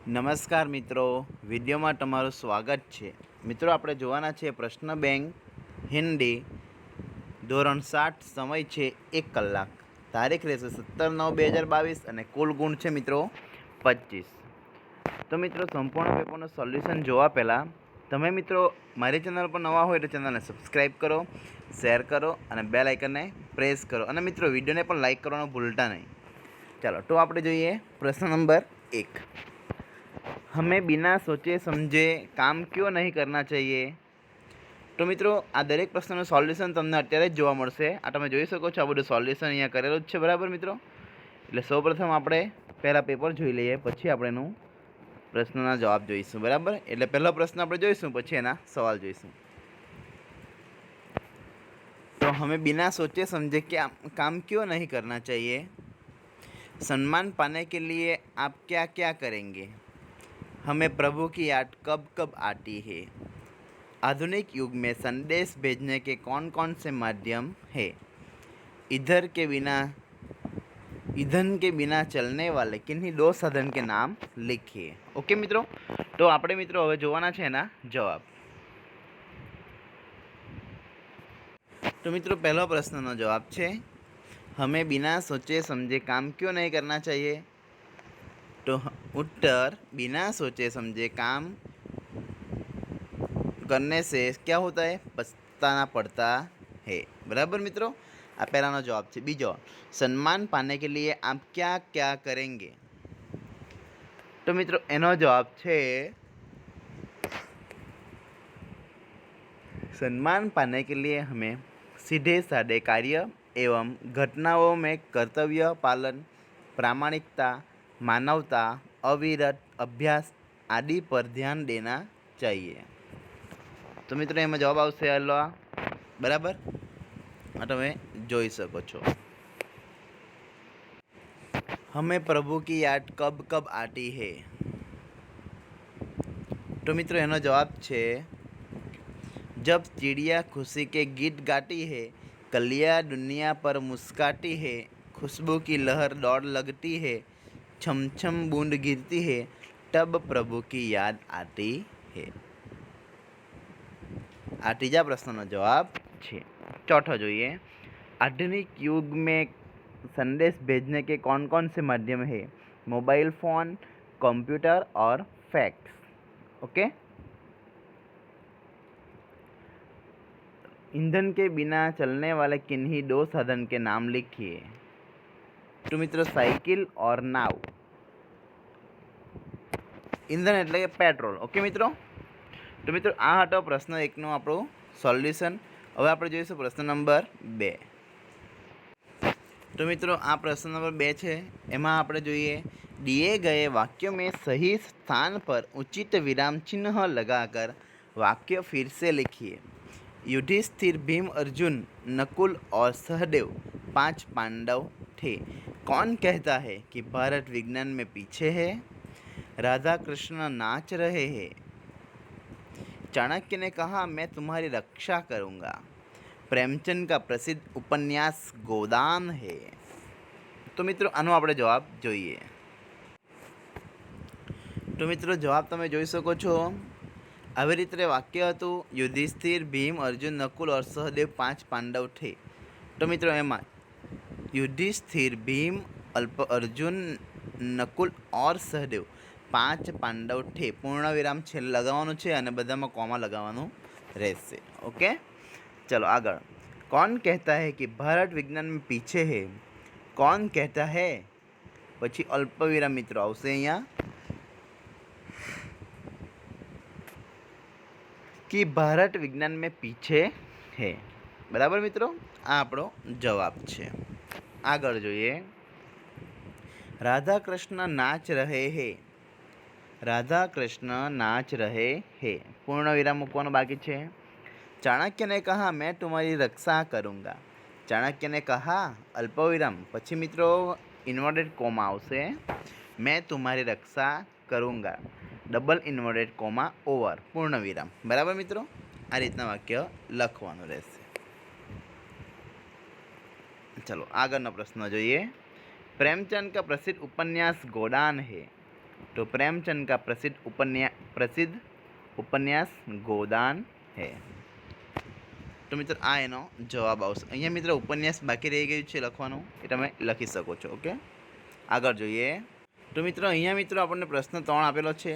નમસ્કાર મિત્રો, વિડીયોમાં તમારું સ્વાગત છે। મિત્રો આપણે જોવાના છે પ્રશ્ન બેંક હિન્દી ધોરણ 7, સમય છે 1 કલાક, તારીખ રહેશે 17/9/2022 અને કુલ ગુણ છે મિત્રો 25। તો મિત્રો સંપૂર્ણ પેપરનું સોલ્યુશન જોવા પહેલાં તમે મિત્રો મારી ચેનલ પર નવા હોય તો ચેનલને સબસ્ક્રાઈબ કરો, શેર કરો અને બેલ આઇકનને પ્રેસ કરો અને મિત્રો વિડીયોને પણ લાઇક કરવાનું ભૂલતા નહીં। ચાલો તો આપણે જોઈએ પ્રશ્ન નંબર 1। हमें बिना सोचे समझे काम क्यों नहीं करना चाहिए। तो मित्रों आ दरेक प्रश्नનું સોલ્યુશન તમને અત્યારે જ જોવા મળશે। આ તમે જોઈ શકો છો, આ બધું સોલ્યુશન અહીંયા કરેલું જ છે, બરાબર મિત્રો। એટલે સૌપ્રથમ આપણે પહેલાં પેપર જોઈ લઈએ, પછી આપણે એનું પ્રશ્નના જવાબ જોઈશું, બરાબર। એટલે પહેલો પ્રશ્ન આપણે જોઈશું, પછી એના સવાલ જોઈશું। तो हमें बिना सोचे समझे काम क्यों नहीं करना चाहिए। सम्मान पाने के लिए आप क्या क्या करेंगे। हमें प्रभु की याद कब कब आती है। आधुनिक युग में संदेश भेजने के कौन कौन से माध्यम है। ईंधन के बिना चलने वाले किन्हीं दो साधन के नाम लिखिए। ओके मित्रों, तो આપણે મિત્રો હવે જોવાના છે એના જવાબ। तो मित्रों पहला प्रश्नનો જવાબ છે हमें बिना सोचे समझे काम क्यों नहीं करना चाहिए। तो उत्तर बिना सोचे समझे काम करने से क्या होता है, पछताना पड़ता है, बराबर मित्रों। आ पहलाનો जवाब है। बीजो, सम्मान पाने के लिए आप क्या क्या करेंगे। तो मित्रों एनो जवाब है सम्मान पाने के लिए हमें सीधे साधे कार्य एवं घटनाओं में कर्तव्य पालन, प्रामाणिकता, मानवता, अविरत अभ्यास आदि पर ध्यान देना चाहिए। तो मित्रों एम जवाब आवशे हलो, बराबर। आ तमे जोई सको छो। हमें प्रभु की याद कब कब आती है। तो मित्रों एनो जवाब है जब चिड़िया खुशी के गीत गाती है, कलियाँ दुनिया पर मुस्काती है, खुशबू की लहर दौड़ लगती है, छम छम बूंद गिरती है, तब प्रभु की याद आती है। आ तीजा प्रश्नનો જવાબ છે। चौथो જોઈએ, आधुनिक युग में संदेश भेजने के कौन कौन से माध्यम है। मोबाइल फ़ोन, कंप्यूटर और फैक्स। ओके। ईंधन के बिना चलने वाले किन्हीं दो साधन के नाम लिखिए। तो मित्रों साइकिल और नाव। ईंधन एटले के पेट्रोल। ओके मित्रों। तो मित्रों आ हतो प्रश्न 1 नो आपणो सोल्यूशन। हवे आपणे जोईशुं प्रश्न नंबर 2। तो मित्रों आ प्रश्न नंबर 2 है। एमां आपणे जोईए दिए गए वाक्यों में सही स्थान पर उचित विराम चिन्ह लगाकर वाक्य फिर से लिखिए। युधिष्ठिर, भीम, अर्जुन, नकुल और सहदेव 5 पांडव थे। कौन कहता है कि भारत विज्ञान में पीछे है। राधा कृष्ण नाच रहे हैं। चाणक्य ने कहा मैं तुम्हारी रक्षा करूँगा। प्रेमचंद का प्रसिद्ध उपन्यास गोदान है। तो मित्रों आनो आपणे जवाब जोईए। तो मित्रों जवाब तमे जोई शको छो। આવી રીતે વાક્ય હતું યુધિષ્ઠિર, ભીમ, અર્જુન, નકુલ और सहदेव 5 पांडव थे। तो मित्रों एमां युधिष्ठिर, भीम, अर्जुन, नकुल और सहदेव 5 पांडव थे। पूर्ण विराम छेल्ले लगाववानुं छे अने बधामां कॉमा लगाववानुं रहेशे। ओके, चलो आगळ। कौन कहता है कि भारत विज्ञान में पीछे है। कौन कहता है पछी अल्पविराम मित्रों आवशे अहींया कि भारत विज्ञान में पीछे है, बराबर मित्रों। आ आपणो जवाब है। आगळ जोईए राधा कृष्ण नाच रहे हैं। राधा कृष्ण नाच रहे हैं, पूर्ण विराम मूकवानो बाकी है। चाणक्य ने कहा मैं तुम्हारी रक्षा करूँगा। चाणक्य ने कहा अल्पविराम पछी मित्रों इन्वर्टेड कोमा आवशे। मैं तुम्हारी रक्षा करूँगा, डबल इन्वर्टेड कोमा ओवर, पूर्ण विराम, बराबर मित्रों। आ रीतना वाक्य लखवानुं रहेशे। चलो आगळनो प्रश्न जोईए। प्रेमचंद का प्रसिद्ध उपन्यास गोदान है। तो प्रेमचंद का प्रसिद्ध उपन्यास गोदान है। तो मित्र आ एनो जवाब आवशे। अहींया मित्र उपन्यास बाकी रही गयुं छे लखवानुं, ए तमे लखी शको छो। ओके, आगळ जोईए। तो मित्र अहींया मित्र आपणे प्रश्न 3 आपेलो छे।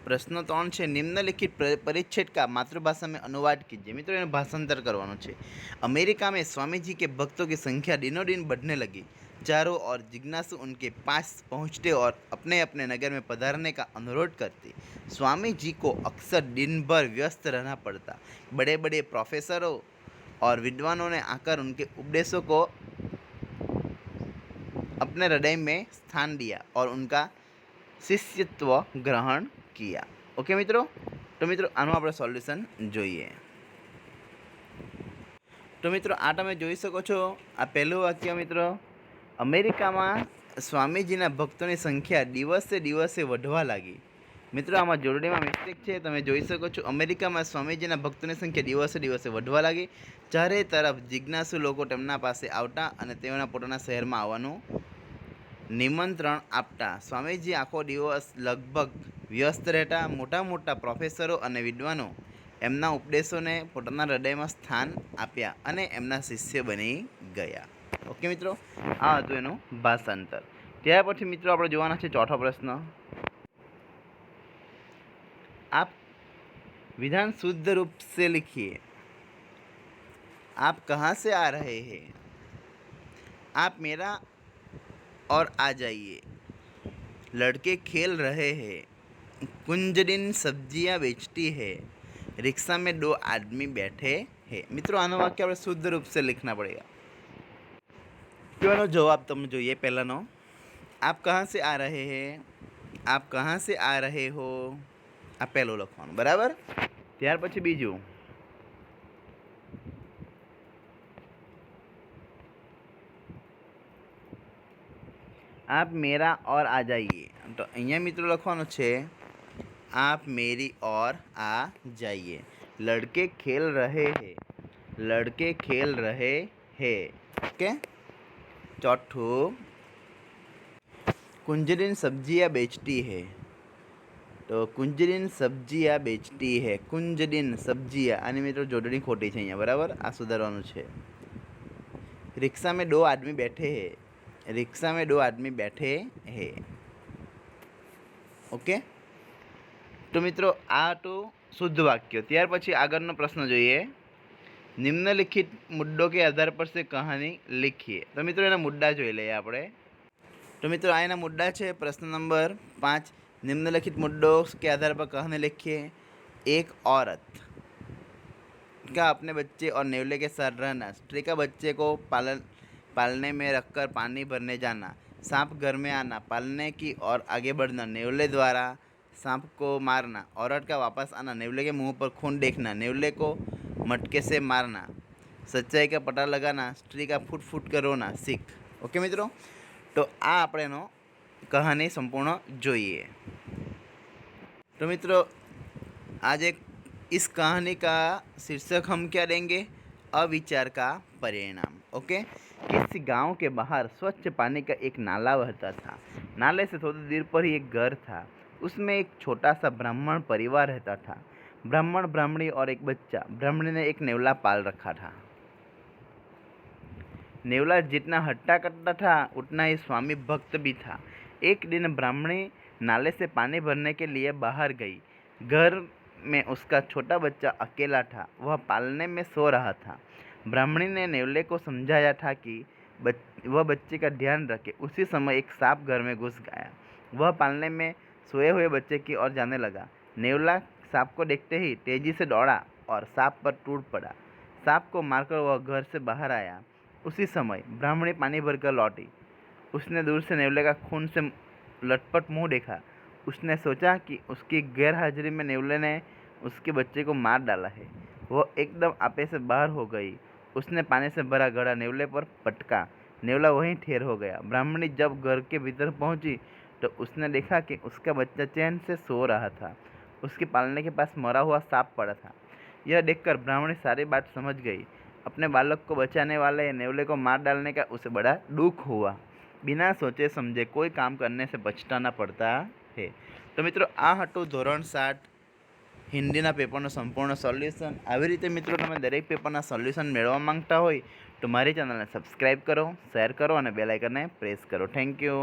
प्रश्न 3 है, निम्नलिखित परिच्छेद का मातृभाषा में अनुवाद कीजिए। मित्रों इन्हें भाषांतर करवानो छे। अमेरिका में स्वामी जी के भक्तों की संख्या दिनों दिन बढ़ने लगी। चारों ओर जिज्ञासु उनके पास पहुंचते और अपने अपने नगर में पधारने का अनुरोध करते। स्वामी जी को अक्सर दिन भर व्यस्त रहना पड़ता। बड़े बड़े प्रोफेसरों और विद्वानों ने आकर उनके उपदेशों को अपने हृदय में स्थान दिया और उनका शिष्यत्व ग्रहण किया। ओके मित्रों, तो मित्रों आનું આપણે સોલ્યુશન જોઈએ। तो मित्रों आ તમે જોઈ શકો છો, આ પહેલું વાક્ય મિત્રો, અમેરિકામાં સ્વામીજીના ભક્તોની સંખ્યા દિવસે દિવસે વધવા લાગી। મિત્રો આમાં જોડણીમાં મિસ્ટેક છે, તમે જોઈ શકો છો। અમેરિકામાં સ્વામીજીના ભક્તોની સંખ્યા દિવસે દિવસે વધવા લાગી। ચારે તરફ જિજ્ઞાસુ લોકો તેમના પાસે આવતા અને તેઓના પોતાના શહેરમાં આવવાનું નિમંત્રણ આપતા। સ્વામીજી આખો દિવસ લગભગ વ્યસ્ત રહેતા। મોટા મોટા પ્રોફેસરો અને વિદ્વાનો એમના ઉપદેશોને પોતાના હૃદયમાં સ્થાન આપ્યા અને એમના શિષ્ય બની ગયા। ઓકે મિત્રો, આ હતું એનું ભાષાંતર। ત્યાર પછી મિત્રો આપણે જોવાના છે ચોથો પ્રશ્ન। आप विधान शुद्ध रूप से लिखिए। आप कहाँ से आ रहे हैं? आप मेरा और आ जाइए। लड़के खेल रहे हैं। कुंजड़िन सब्जियां बेचती है। रिक्शा में 2 आदमी बैठे हैं। मित्रों आनो वाक्य આપણે शुद्ध रूप से लिखना पड़ेगा। तो आनो जवाब તમે જોઈએ પહેલાનો। आप कहाँ से आ रहे हैं? आप कहाँ से आ रहे हो? आ પહેલું લખવાનું, બરાબર। ત્યાર પછી બીજું, आप मेरा और आ जाइए। तो अहींया मित्रों लखवानुं छे आप मेरी और आ जाइए। लड़के खेल रहे हैं। लड़के खेल रहे हैं। ओके। चौथुं, कुंजड़िन सब्जियां बेचती है। तो कुंजड़िन सब्जियां बेचती है। कुंजड़िन सब्जियां आनी मित्रों जोड़णी खोटी छे अहींया, बराबर। आ सुधारवानुं छे। रिक्शा में 2 आदमी बैठे हैं। रिक्शा में 2 आदमी बैठे हैं। ओके। तो मित्रों आ तो शुद्ध वाक्य। त्यार पछी आगळनो प्रश्न जोईए। निम्नलिखित मुद्दों के आधार पर से कहानी लिखिए। तो मित्रों एना मुद्दा जोई लईए आपणे। तो मित्रों आ एना मुद्दा छे। प्रश्न नंबर 5, निम्नलिखित मुद्दों के आधार पर कहानी लिखिए। एक औरत का अपने बच्चे और नेवले के साथ रहना। स्त्री का बच्चे को पालने में रखकर पानी भरने जाना। सांप घर में आना। पालने की और आगे बढ़ना। नेवले द्वारा सांप को मारना। औरत का वापस आना। नेवले के मुंह पर खून देखना। नेवले को मटके से मारना। सच्चाई का पता लगाना। स्त्री का फूट फूट कर रोना। सीख। ओके मित्रों, तो आ आपणेनो कहानी संपूर्ण जोईए। तो मित्रों आज इस कहानी का शीर्षक हम क्या देंगे? अविचार का परिणाम। ओके। किसी गांव के बाहर स्वच्छ पानी का एक नाला बहता था। नाले से थोड़ी दूर पर ही एक घर था। उसमें एक छोटा सा ब्राह्मण परिवार रहता था। ब्राह्मण, ब्राह्मणी और एक बच्चा। ब्राह्मणी ने एक नेवला पाल रखा था। नेवला जितना हट्टा कट्टा था उतना ही स्वामी भक्त भी था। एक दिन ब्राह्मणी नाले से पानी भरने के लिए बाहर गई। घर में उसका छोटा बच्चा अकेला था। वह पालने में सो रहा था। ब्राह्मणी ने नेवले को समझाया था कि वह बच्चे का ध्यान रखे। उसी समय एक सांप घर में घुस गया। वह पालने में सोए हुए बच्चे की ओर जाने लगा। नेवला सांप को देखते ही तेजी से दौड़ा और सांप पर टूट पड़ा। सांप को मारकर वह घर से बाहर आया। उसी समय ब्राह्मणी पानी भरकर लौटी। उसने दूर से नेवले का खून से लटपट मुंह देखा। उसने सोचा कि उसकी गैर हाजिरी में नेवले ने उसके बच्चे को मार डाला है। वह एकदम आपे से बाहर हो गई। उसने पानी से भरा घड़ा नेवले पर पटका। नेवला वहीं ठेर हो गया। ब्राह्मणी जब घर के भीतर पहुंची तो उसने देखा कि उसका बच्चा चैन से सो रहा था। उसके पालने के पास मरा हुआ सांप पड़ा था। यह देखकर ब्राह्मणी सारी बात समझ गई। अपने बालक को बचाने वाले नेवले को मार डालने का उसे बड़ा दुख हुआ। बिना सोचे समझे कोई काम करने से बचता न पड़ता છે. તો મિત્રો આ હતું ધોરણ 7 હિન્દીના પેપરનું સંપૂર્ણ સોલ્યુશન. આવી રીતે મિત્રો તમે દરેક પેપરના સોલ્યુશન મેળવવા માંગતા હોય તો મારી ચેનલને સબસ્ક્રાઈબ કરો, શેર કરો અને બેલ આઇકનને પ્રેસ કરો. Thank you.